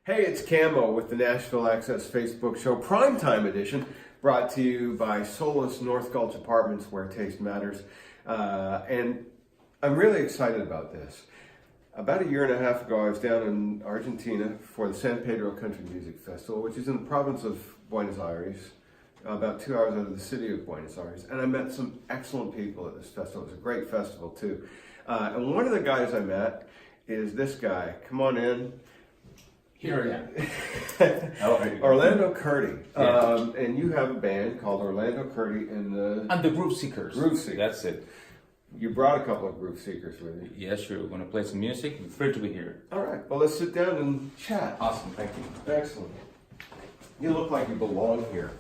Hey, it's Camo with the Nashville Access Facebook show, Primetime Edition, brought to you by Solus North Gulch Apartments, where taste matters. And I'm really excited about this. About a year and a half ago, I was down in Argentina for the San Pedro Country Music Festival, which is in the province of Buenos Aires, about 2 hours out of the city of Buenos Aires. And I met some excellent people at this festival. It was a great festival, too. And one of the guys I met is this guy. Come on in. Here I am. Orlando Curti. Yeah. And you have a band called Orlando Curti and the Groove Seekers. Groove Seekers. That's it. You brought a couple of Groove Seekers with you. Yeah, sure. We're going to play some music. We're thrilled to be here. All right. Well, let's sit down and chat. Awesome. Thank you. Excellent. You look like you belong here.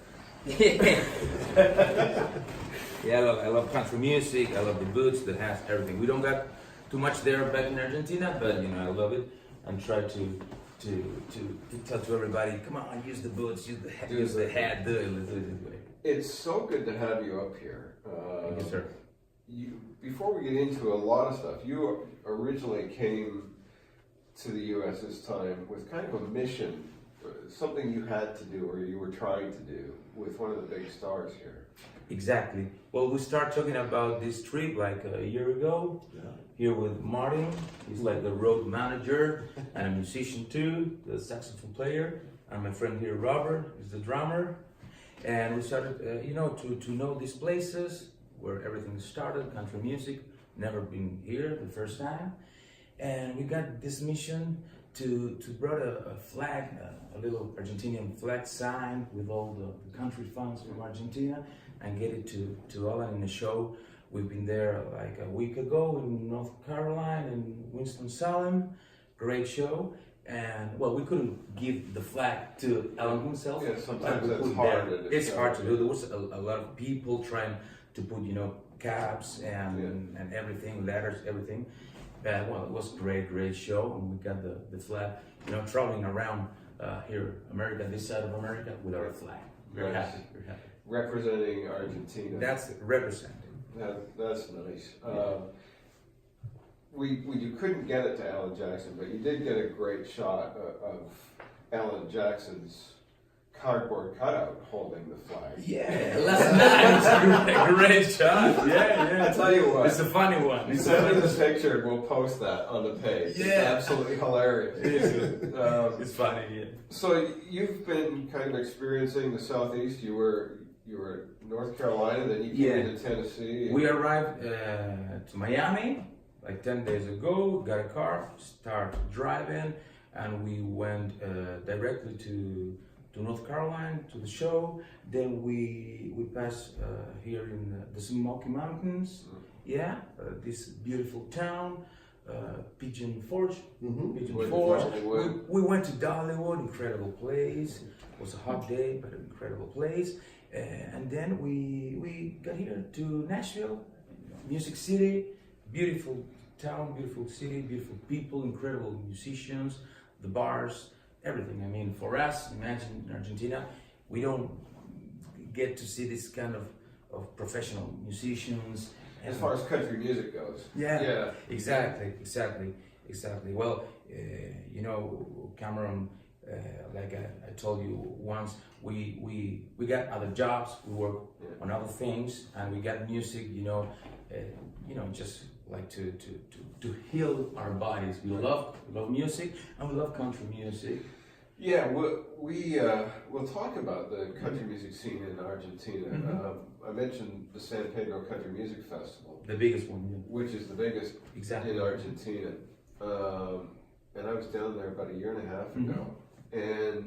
Yeah, I love country music. I love the boots that has everything. We don't got too much there back in Argentina, but I love it and try to tell to everybody, come on, use the boots, use the hat, do it this way. It's so good to have you up here. Thank you, sir. Before we get into a lot of stuff, you originally came to the U.S. this time with kind of a mission, something you had to do or you were trying to do with one of the big stars here. Exactly. Well, we started talking about this trip like a year ago. Yeah. Here with Martin. He's like the road manager and a musician too, the saxophone player. And my friend here, Robert, is the drummer. And we started, to know these places where everything started, country music. Never been here the first time. And we got this mission to brought a flag, a little Argentinian flag sign with all the country songs from Argentina and get it to Alan in the show. We've been there like a week ago in North Carolina, in Winston-Salem. Great show. And well, we couldn't give the flag to Alan himself. Yeah, sometimes that's hard. It's hard to do. There was a lot of people trying to put, caps and everything, letters, everything. Well, it was a great show, and we got the flag, traveling around here, America, this side of America, with our flag. We're happy. Representing Argentina. That's representing. That's nice. You couldn't get it to Alan Jackson, but you did get a great shot of Alan Jackson's cardboard cutout holding the flag. Yeah, that's nice. Great shot. Yeah. I tell you what, it's a funny one. You send me the picture and we'll post that on the page. Yeah. It's absolutely hilarious. It's funny, yeah. So you've been kind of experiencing the Southeast. You were North Carolina, then you came into Tennessee. We arrived to Miami like 10 days ago, got a car, started driving, and we went directly to North Carolina to the show. Then we passed here in the Smoky Mountains. Yeah, this beautiful town, Pigeon Forge. Pigeon Forge. We went to Dollywood, incredible place. It was a hot day, but an incredible place. And then we got here to Nashville, Music City, beautiful town, beautiful city, beautiful people, incredible musicians, the bars, everything. I mean, for us, imagine in Argentina, we don't get to see this kind of professional musicians. As far as country music goes. Yeah. Exactly. Well, Cameron, like I told you once, we got other jobs, we work on other things, and we got music, just like to heal our bodies. We love music, and we love country music. Yeah, we'll talk about the country music scene in Argentina. I mentioned the San Pedro Country Music Festival. The biggest one, which is the biggest in Argentina. And I was down there about a year and a half ago. And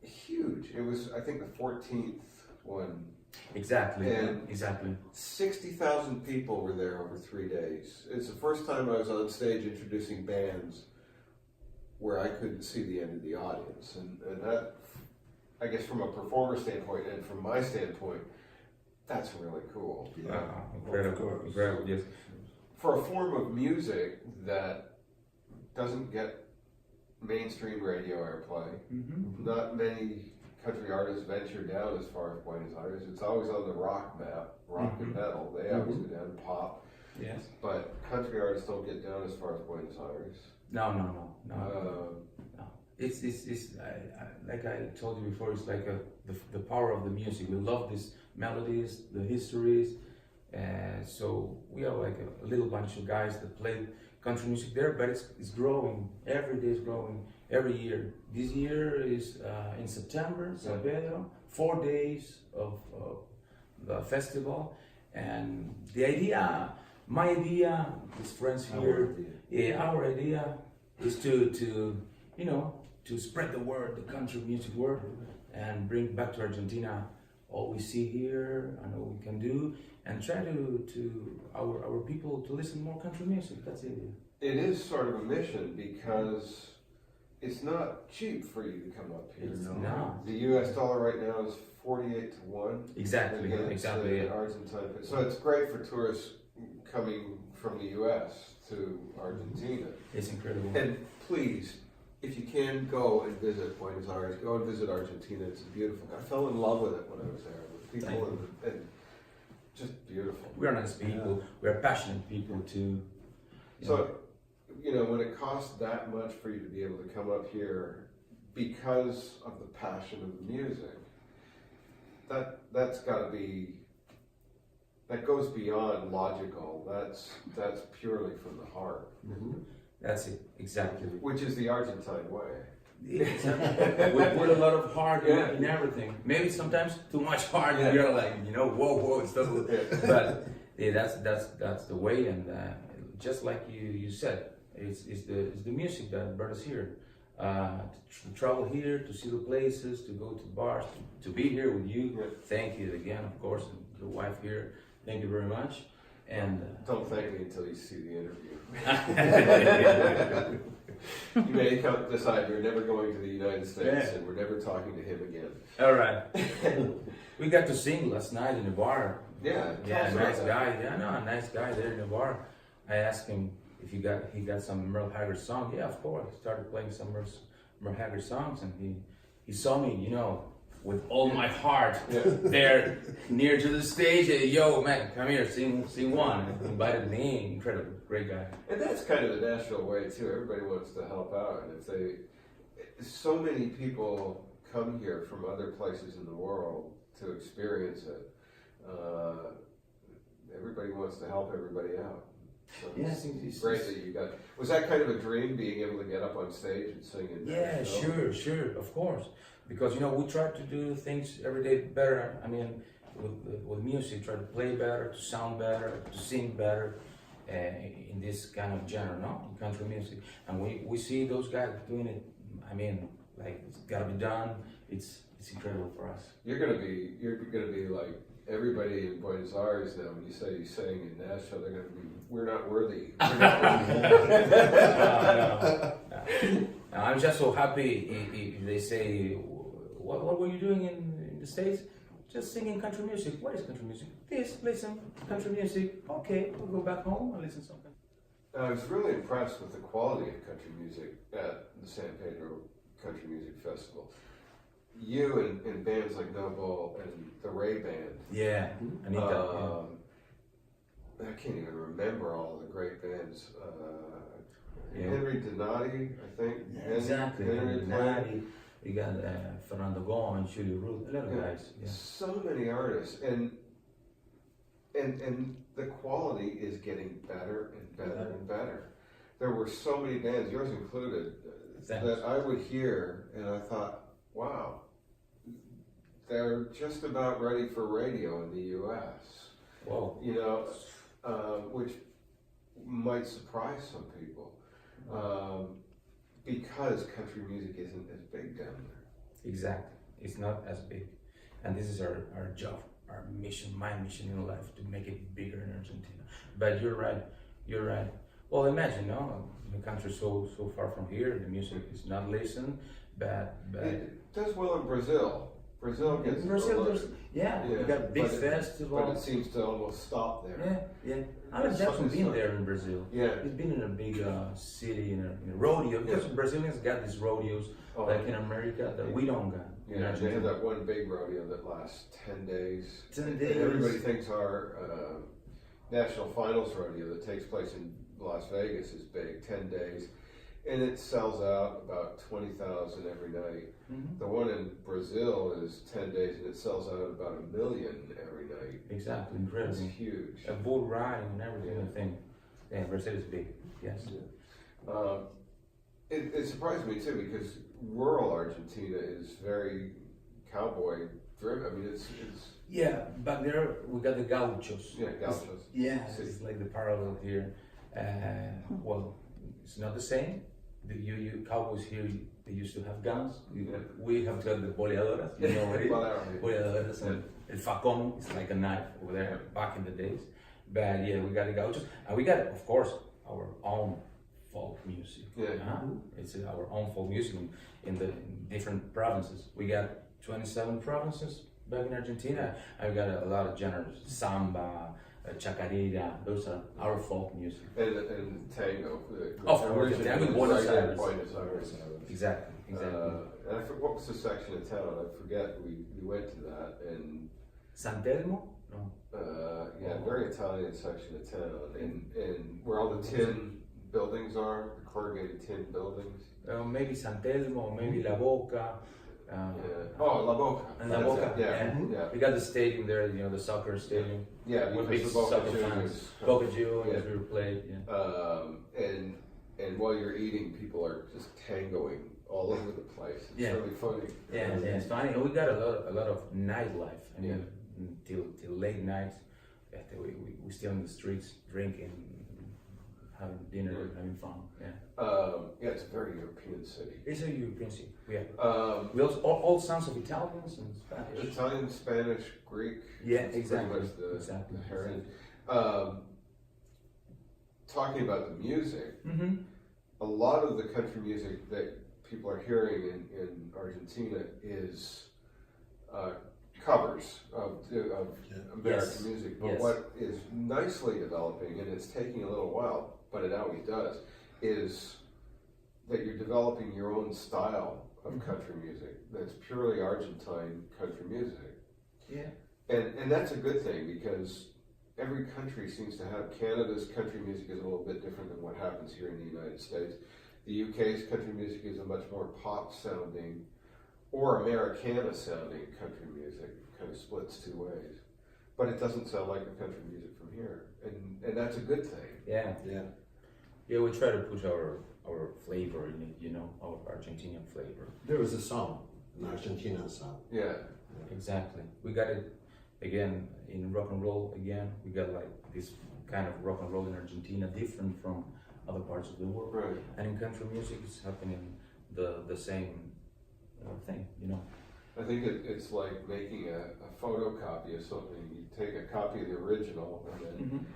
huge. It was, I think, the 14th one. Exactly. And 60,000 people were there over 3 days. It's the first time I was on stage introducing bands where I couldn't see the end of the audience. And that, I guess from a performer standpoint and from my standpoint, that's really cool. Yeah, incredible, yes. For a form of music that doesn't get mainstream radio airplay, not many country artists venture down as far as Buenos Aires. It's always on the rock map, rock and metal. They always go down pop. Yes. But country artists don't get down as far as Buenos Aires. No. like I told you before, it's like the power of the music. We love these melodies, the histories, and so we are like a little bunch of guys that play country music there, but it's growing. Every day is growing. Every year. This year is in September, San Pedro, 4 days of the festival, and my idea, these friends here, our idea is to spread the word, the country music word, and bring back to Argentina all we see here and all we can do, and try to our people to listen more country music. That's the idea. It is sort of a mission because it's not cheap for you to come up here. No. The U.S. dollar right now is 48 to 1. Exactly. Argentine. So it's great for tourists coming from the U.S. to Argentina. It's incredible. And please, if you can, go and visit Buenos Aires. Go and visit Argentina. It's beautiful. I fell in love with it when I was there. With people and just beautiful. We are nice people. We are passionate people too. So, when it costs that much for you to be able to come up here because of the passion of the music, that's got to be, that goes beyond logical. That's purely from the heart. Mm-hmm. That's it, exactly. Which is the Argentine way. We put a lot of heart in everything. Maybe sometimes too much heart. Yeah. You're like, whoa, it's doesn't. But that's the way. And just like you said, it's the music that brought us here. To travel here, to see the places, to go to bars, to be here with you. Yeah. Thank you again, of course, and your wife here. Thank you very much. And don't thank me until you see the interview. You may decide you're never going to the United States, and we're never talking to him again. All right. We got to sing last night in the bar. Yeah. Nice guy. A nice guy there in the bar. I asked him if he got some Merle Haggard song. Yeah, of course. He started playing some Merle Haggard songs, and he saw me, with all my heart there near to the stage. Yo, man, come here, sing one. And he invited me. Incredible, great guy. And that's kind of the Nashville way too. Everybody wants to help out, and so many people come here from other places in the world to experience it. Everybody wants to help everybody out. So it's great that you got. Was that kind of a dream, being able to get up on stage and sing in Nashville? Sure, of course. Because we try to do things every day better. I mean, with music, try to play better, to sound better, to sing better, in this kind of genre, in country music. And we see those guys doing it. I mean, like, it's gotta be done. It's incredible for us. You're gonna be like everybody in Buenos Aires now. When you say you sang in Nashville, they're gonna be, we're not worthy. No. I'm just so happy if they say, what were you doing in the States? Just singing country music. What is country music? Listen, country music. Okay, we'll go back home and listen to something. I was really impressed with the quality of country music at the San Pedro Country Music Festival. You and bands like Noble and the Ray Band. Yeah, Anita. I can't even remember all the great bands. Henry Donati, I think. Yeah, exactly. Henry Donati. We got Fernando Gon, Julie Ruth, a lot of guys. Yeah. So many artists, and the quality is getting better and better and better. There were so many bands, yours included, that I would hear, and I thought, wow, they're just about ready for radio in the U.S. Whoa. Which might surprise some people. Because country music isn't as big down there. Exactly. It's not as big. And this is our job, our mission, my mission in life, to make it bigger in Argentina. But you're right. Well, imagine, the country so far from here, the music is not listened, but it does well in Brazil. Brazil gets you got big festivals. But it seems to almost stop there. Yeah. Alex Jackson been there in Brazil. Yeah. He's been in a big city, in a rodeo. Because Brazilians got these rodeos, like in America, that we don't got. Yeah, they have that one big rodeo that lasts 10 days. 10 days. Everybody thinks our national finals rodeo that takes place in Las Vegas is big, 10 days. And it sells out about 20,000 every night. Mm-hmm. The one in Brazil is 10 days and it sells out about 1 million every night. Exactly, incredible. It's huge. A bull riding and everything. Yeah. I think. Yeah, Brazil is big. Yes. Yeah. It surprised me too because rural Argentina is very cowboy driven. I mean, it's Yeah, back there we got the gauchos. yeah, gauchos. Yeah, it's like the parallel here. Well, it's not the same. You cowboys here, they used to have guns. We have got the boleadoras. You know what it is? Boleadoras and el facón. It's like a knife over there back in the days. But yeah, we got the gauchos, and we got, of course, our own folk music. Yeah. It's our own folk music in the different provinces. We got 27 provinces back in Argentina. I've got a lot of genres: samba, chacarera. Those are our folk music. And tango. Of course, the tango in origin Buenos is right Aires. in Buenos Aires. Exactly. And I forget what was the section of town. I forget. We went to that and San Telmo? No. very Italian section of town, and where all the tin buildings are, the corrugated tin buildings. Maybe San Telmo, maybe La Boca. Oh, La Boca. And La Boca. Yeah. We got the stadium there, the soccer stadium. Yeah, With because big the Boca soccer fans. Juniors. Boca Juniors, we were played. And while you're eating, people are just tangoing all over the place. It's really funny. Yeah, it's funny. And we got a lot of nightlife. I mean, till late nights. We still in the streets drinking, having dinner, having fun. It's a very European city. It's a European city. We also all sounds of Italians and Spanish. Italian, Spanish, Greek. Yeah, It's exactly. pretty much Exactly. the heritage. Talking about the music, Mm-hmm. a lot of the country music that people are hearing in Argentina is covers of American music. But what is nicely developing, and it's taking a little while, but it always does, is that you're developing your own style of country music that's purely Argentine country music. Yeah. And that's a good thing because every country seems to have, Canada's country music is a little bit different than what happens here in the United States. The UK's country music is a much more pop sounding or Americana sounding country music. It kind of splits two ways. But it doesn't sound like the country music from here. And that's a good thing. Yeah, we try to put our flavor in it, our Argentinian flavor. There is a song, an Argentina song. Yeah. Exactly. We got it again in rock and roll. Again, we got like this kind of rock and roll in Argentina, different from other parts of the world. Right. And in country music, it's happening the same thing. I think it's like making a photocopy of something. You take a copy of the original and then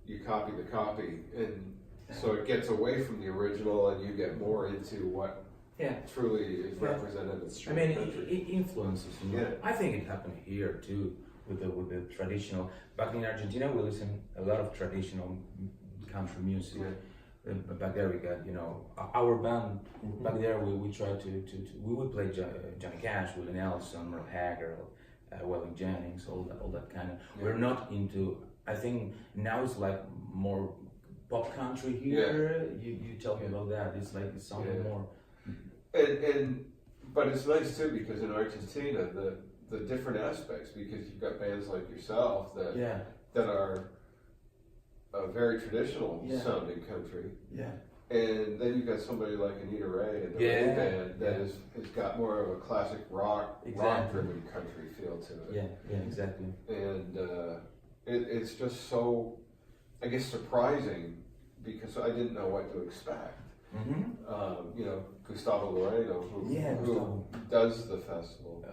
you copy the copy, and so it gets away from the original and you get more into what truly is represented as I mean, country. it influences. I think it happened here too with the traditional. Back in Argentina, we listen a lot of traditional country music. But back there we got our band. Back there we try to we would play Johnny Cash, Willie Nelson, Merle Haggard, Waylon Jennings, all that kind of. We're not into. I think now it's like more pop country here. You tell me about that. It's like it's something more. But it's nice too because in Argentina the different aspects, because you've got bands like yourself that are very traditional sounding country. Yeah. And then you've got somebody like Anita Ray and the Ray Band that has got more of a classic rock driven country feel to it. Yeah, exactly. And it's just so, I guess, surprising because I didn't know what to expect. Gustavo Loreno, who does the festival.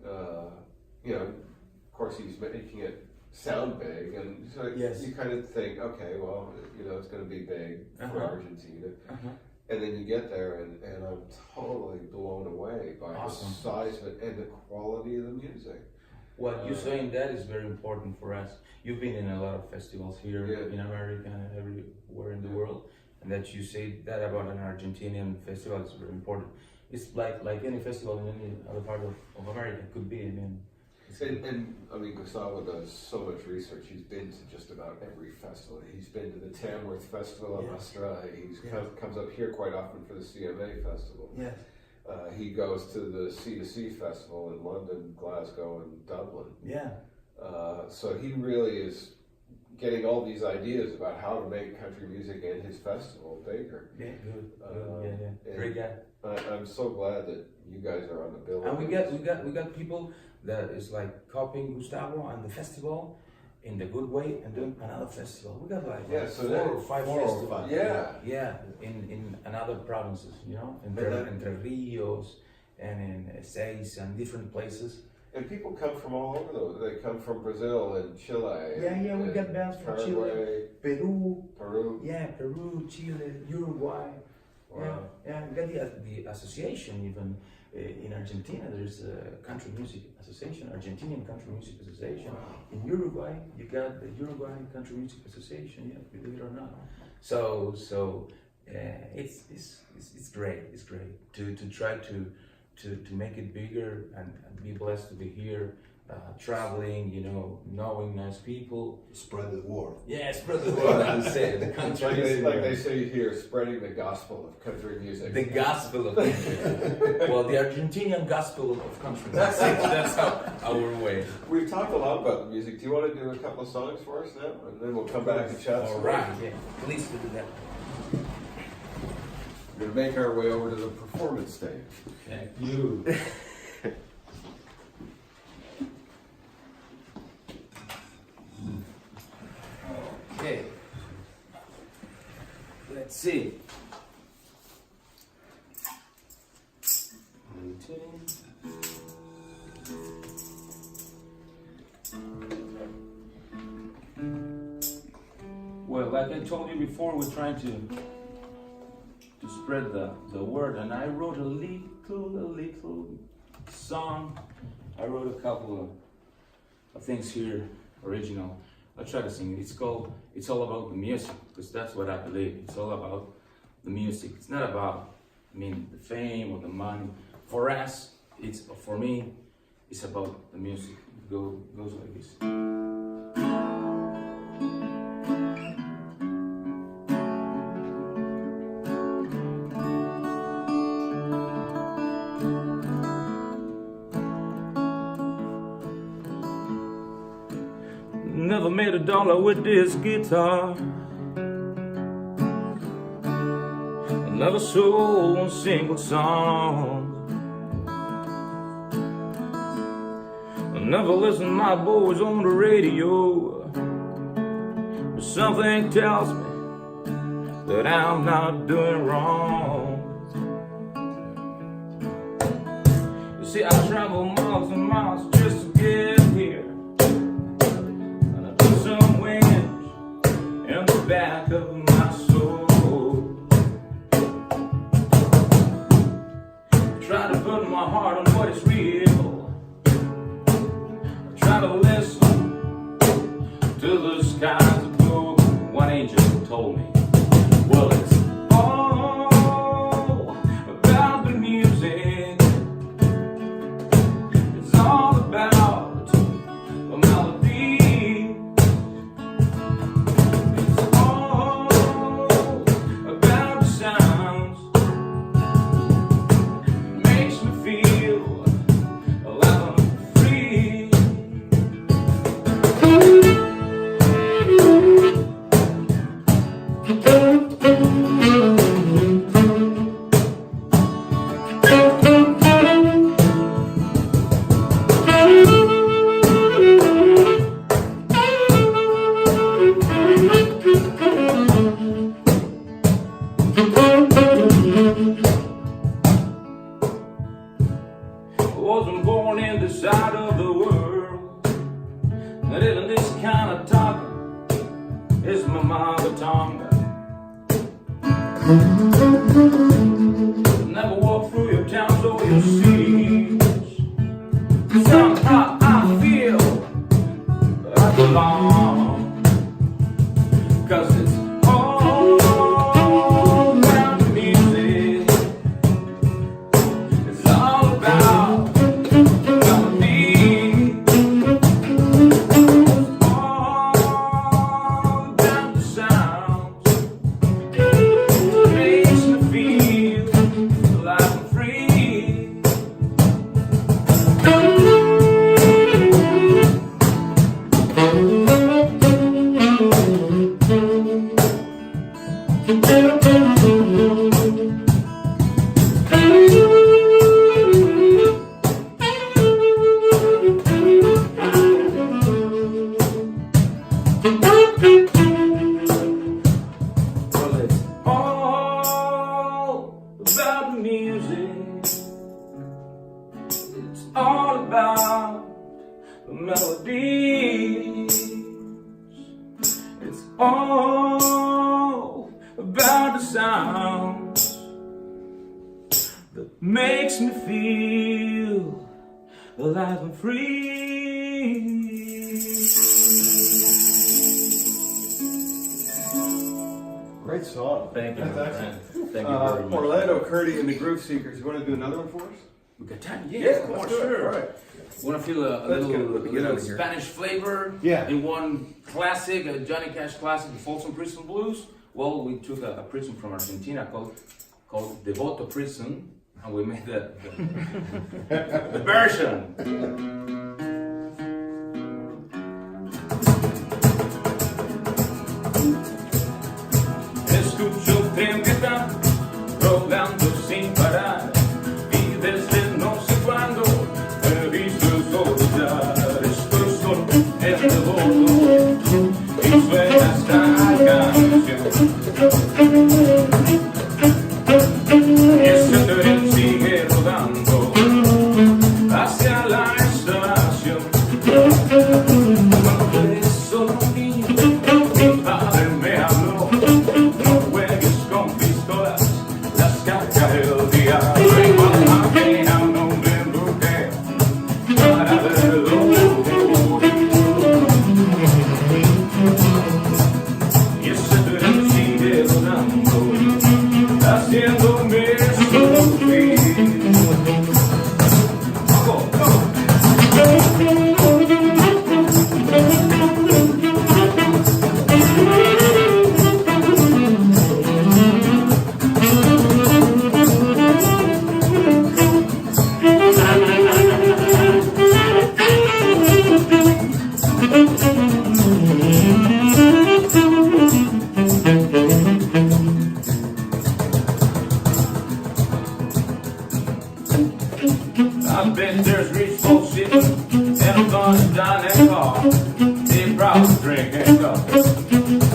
Of course, he's making it sound big, and so you kind of think, okay, well, it's going to be big for Argentina. And then you get there, and I'm totally blown away by the size of it and the quality of the music. What you're saying, that is very important for us. You've been in a lot of festivals here in America and everywhere in the world, and that you say that about an Argentinian festival is very important. It's like any festival in any other part of America could be. I mean, And I mean, Gustavo does so much research. He's been to just about every festival. He's been to the Tamworth Festival in Australia. He's comes up here quite often for the CMA Festival. Yes. He goes to the C2C Festival in London, Glasgow, and Dublin. Yeah. So he really is getting all these ideas about how to make country music and his festival bigger. Yeah, good. Yeah. Great guy. I'm so glad that you guys are on the bill. And we got people that is like copying Gustavo and the festival in the good way and doing another festival. We got like so 4 or 5 festivals. Yeah. In another provinces, you know, Entre Rios and in Estates and different places. And people come from all over those. They come from Brazil and Chile. Yeah, we got bands from Chile, Peru. Yeah, Peru, Chile, Uruguay. Wow. Yeah, we got the association even in Argentina. There's a country music association, Argentinian Country Music Association. In Uruguay, you got the Uruguayan Country Music Association. Yeah, believe it or not. So it's great. It's great to try to make it bigger and be blessed to be here, traveling, you know, knowing nice people. Spread the word. Yeah, spread the word. I would say the country. Like they say here, spreading the gospel of country music. The gospel of country. Well, the Argentinian gospel of country. That's our way. We've talked a lot about the music. Do you want to do a couple of songs for us now, and then we'll come back and chat? All right. Yeah. Please do that. We're going to make our way over to the performance stage. Thank you. Okay. Let's see. Well, like I told you before, we're trying to spread the word, and I wrote a little song. I wrote a couple of things here, original. I'll try to sing it. It's called It's All About the Music, because that's what I believe. It's all about the music. It's not about, the fame or the money. For us, for me, it's about the music. It goes like this. Never made $1 with this guitar. I never sold one single song. I never listened to my boys on the radio. But something tells me that I'm not doing wrong. You see, I travel miles and miles just to get here. Some wind in the back of my soul. Try to put my heart on what is real. Try to listen to the skies of blue. One angel told me, well, it's all about the music. It's all about the melody. I wasn't born in this side of the world, not even this kind of talking is my mother tongue. Never walk through your towns or your cities. Somehow I feel that I belong, 'cause it's all around the music. It's all about melody. melodies. It's all about the sound that makes me feel alive and free. Great song. Thank you, That's man. excellent. Thank you very much. Orlando, Curti, and the Groove Seekers. You want to do another one for us? We got time? Yeah, Yes, let's oh, do it. sure. All right. Want to feel a Let's little, get out of here. Spanish flavor Yeah. in one classic, a Johnny Cash classic, the Folsom Prison Blues? Well, we took a prison from Argentina called Devoto Prison, and we made the version. Escucho el tren que está rodando sin parar, y desde no sé cuándo he visto el sol brillar. Estoy solo en el bordo y suena esta canción. Y ese tren sigue rodando hacia la estación. Cuando eres solo un niño, mi padre me habló: no juegues con pistolas, las carga el diablo. Igual a mí a un hombre embruté para verlo morir. Y ese tren sigue rodando, haciéndome sufrir. Go, go. I bet there's rich folks sitting in a bunch down that car. They probably drinking coffee.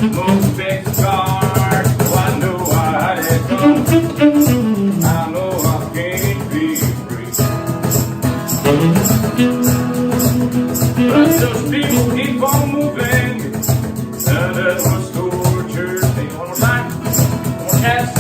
Most big cars, so I know how they come. I know I can't be free. But those people keep on moving, and that's what's torture. They want to like, want to ask.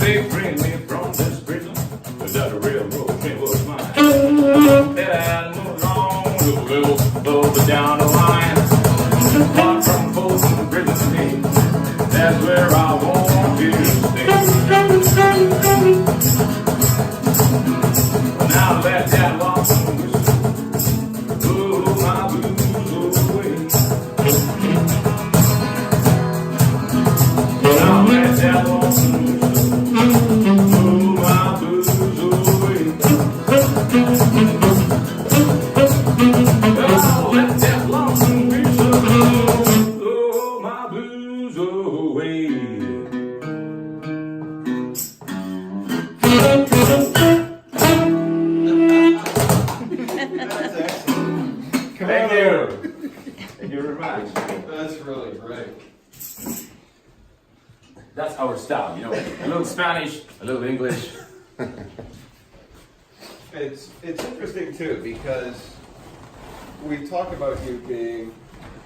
They bring me from this prison, that the railroad train was mine. That I moved on a little further down the line. Far from Folsom Prison to me, that's where I want to stay. Now let that lonesome whistle blow my blues away. Now let that lonesome blow my blues away. Now let that lonesome whistle blow my blues away. That's excellent. Come Thank on you. over. Thank you very much. That's really great. That's our style, you know. A little Spanish, a little English. It's interesting too because we talk about you being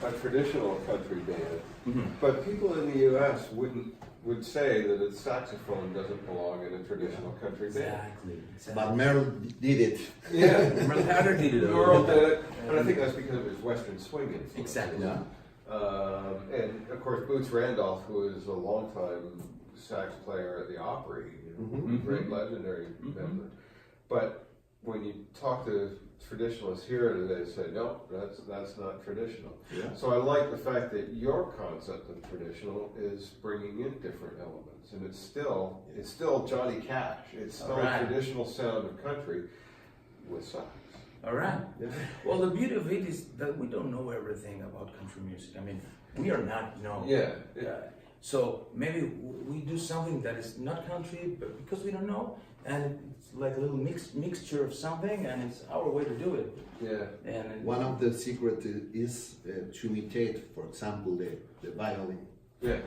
a traditional country band, but people in the U.S. would say that a saxophone doesn't belong in a traditional country band. But Merle did it. Yeah, Merle Haggard did it. Earl did it, and I think that's because of his Western swing influence. Exactly. Yeah. And of course, Boots Randolph, who is a longtime sax player at the Opry, great legendary member. But when you talk to traditionalists here, they say, no, that's not traditional. Yeah. So I like the fact that your concept of traditional is bringing in different elements, and it's still Johnny Cash. It's still Right. a traditional sound of country with sax. All right. Yeah. Well, the beauty of it is that we don't know everything about country music. I mean, we are not, Yeah. So maybe we do something that is not country, but because we don't know, and it's like a little mixture of something, and it's our way to do it. Yeah. And One of the secrets is to imitate, for example, the violin Yeah.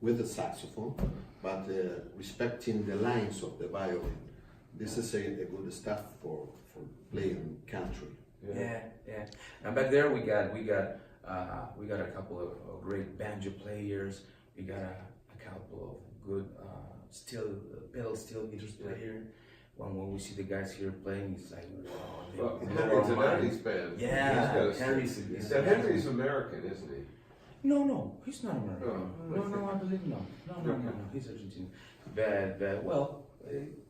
with the saxophone, but respecting the lines of the violin. This is a good stuff for playing country. Yeah. And back there we got a couple of great banjo players. We got a couple of good pedal steel guitar player. When we see the guys here playing, it's like, wow, they blow Henry's our in mind. Henry's band. Yeah, Henry's American, isn't he? No, he's not American. Oh, No, I believe no, he's Argentinian. But well,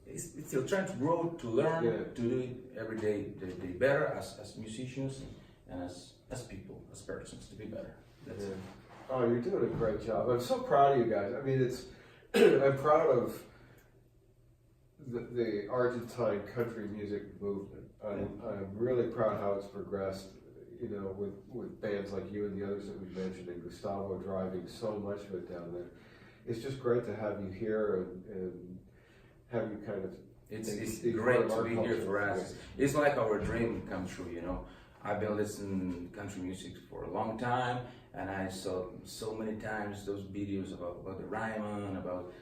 it's still trying to grow, to learn, to do it every day, better as musicians and as people, as persons, to be better. That's it. Oh, you're doing a great job. I'm so proud of you guys. I mean, it's I'm proud of the Argentine country music movement. I'm really proud how it's progressed. You know, with bands like you and the others that we mentioned, and Gustavo driving so much of it down there. It's just great to have you here and have you kind of. It's great to be here for us. It's like our dream come true, you know. I've been listening to country music for a long time, and I saw so many times those videos about the Ryman, about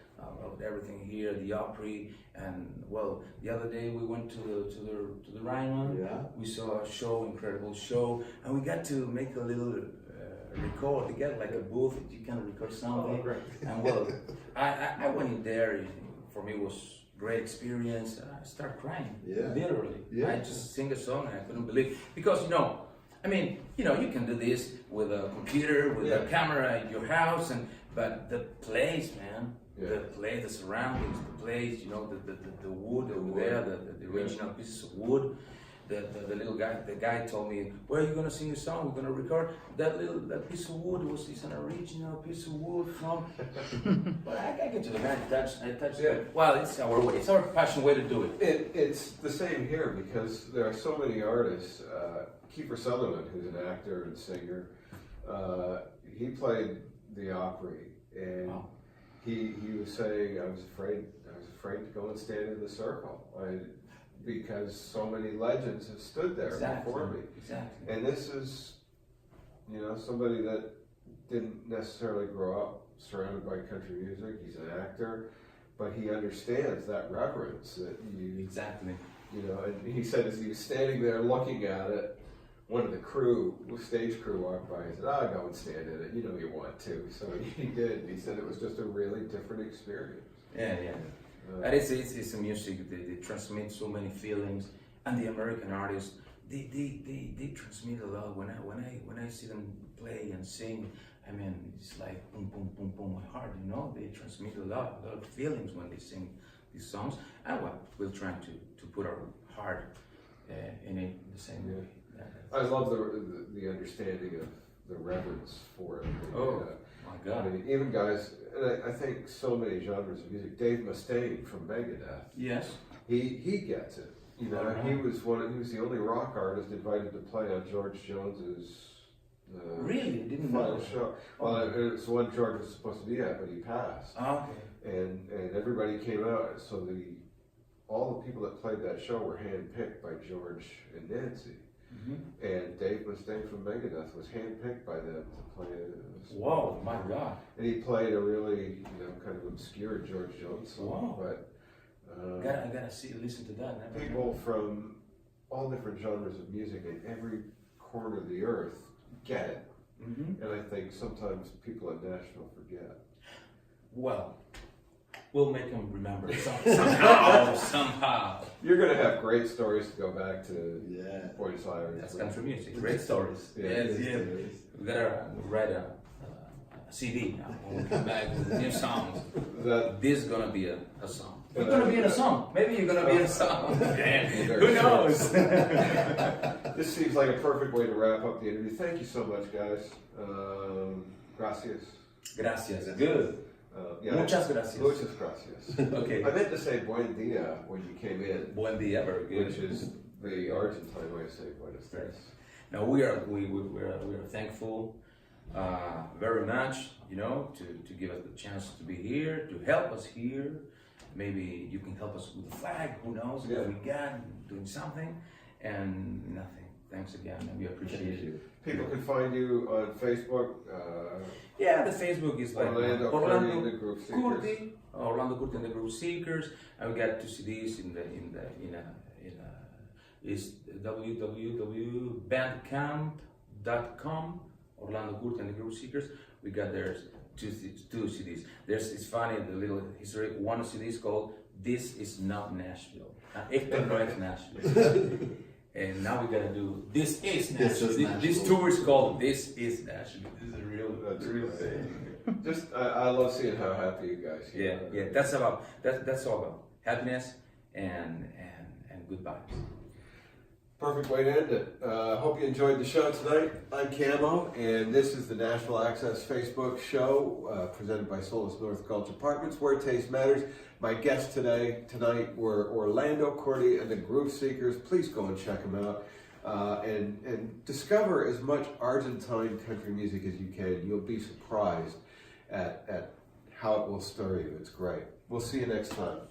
everything here, the Opry, and well, the other day we went to the Ryman. Yeah. We saw a show, incredible show, and we got to make a little record. You get like a booth, you can record something. Oh, great. And well, I went in there. For me, it was great experience. I started crying, literally. Yeah. I just sing a song and I couldn't believe, because I mean, you can do this with a computer, with a camera in your house, but the place, man, the surroundings, the place, the wood over there, the original pieces of wood. The little guy, the guy told me, where are you gonna sing a song? We're gonna record that piece of wood. It's an original piece of wood from. But I get to the man, I touched it. Well, it's our way. It's our passion way to do it. It's the same here because there are so many artists. Kiefer Sutherland, who's an actor and singer, he played the Opry, and he was saying, I was afraid to go and stand in the circle. Because so many legends have stood there before me. Exactly. And this is, somebody that didn't necessarily grow up surrounded by country music. He's an actor, but he understands that reverence that you. Exactly. And he said as he was standing there looking at it, one of the stage crew walked by and said, go and stand in it. You want to. So he did. He said it was just a really different experience. Yeah. And it's a music, they transmit so many feelings, and the American artists, they transmit a lot. When I see them play and sing, I mean, it's like boom, boom, boom, boom, my heart. They transmit a lot of feelings when they sing these songs, and we're trying to put our heart in it the same way. I love the understanding of the reverence for it. My God. I mean, even guys, and I think so many genres of music. Dave Mustaine from Megadeth. Yes. He gets it. He was the only rock artist invited to play on George Jones's really? Didn't final know. show. Well, it's the one George was supposed to be at, but he passed. Okay. And everybody came out. So all the people that played that show were handpicked by George and Nancy. Mm-hmm. And Dave Mustaine from Megadeth was handpicked by them to play Whoa, my God. And he played a really, kind of obscure George Jones song. Wow. But I gotta listen to that. People from all different genres of music in every corner of the earth get it. Mm-hmm. And I think sometimes people in Nashville forget. Well, we'll make them remember somehow. You're going to have great stories to go back to Buenos Aires. That's country music. Great stories. Yes. We gotta write a CD now when we come back with new songs. This is gonna be a song. We're gonna be in a song. Maybe you're gonna be in a song. Who knows? This seems like a perfect way to wrap up the interview. Thank you so much, guys. Gracias. Gracias. Good. Muchas gracias. Muchas gracias. Okay. I meant to say buen dia when you came in. Buen dia, very good. Which is the Argentine way of saying Buenos Dias. Now we are thankful very much, you know, to give us the chance to be here, to help us here. Maybe you can help us with the flag. Who knows? Yeah. What we got doing something, and nothing. Thanks again, and we appreciate it. People can find you on Facebook. Yeah, the Facebook is like Orlando Curti and the Groove Seekers. Curti, Orlando Curti and the Groove Seekers, and we got 2 CDs is www.bandcamp.com. Orlando Curti and the Groove Seekers. We got there's two CDs. It's funny, the little history. One CD is called "This Is Not Nashville." Hector no es Nashville. And now we gotta do "This Is Nashville." This tour is called "This Is Nashville." This is a real thing. Just, I love seeing how happy you guys Yeah, are. yeah. That's all about happiness and good vibes. Perfect way to end it. Hope you enjoyed the show tonight. I'm Camo, and this is the Nashville Access Facebook show presented by Solus North Gulch Apartments, where taste matters. My guests tonight were Orlando Curti and the Groove Seekers. Please go and check them out and discover as much Argentine country music as you can. You'll be surprised at how it will stir you. It's great. We'll see you next time.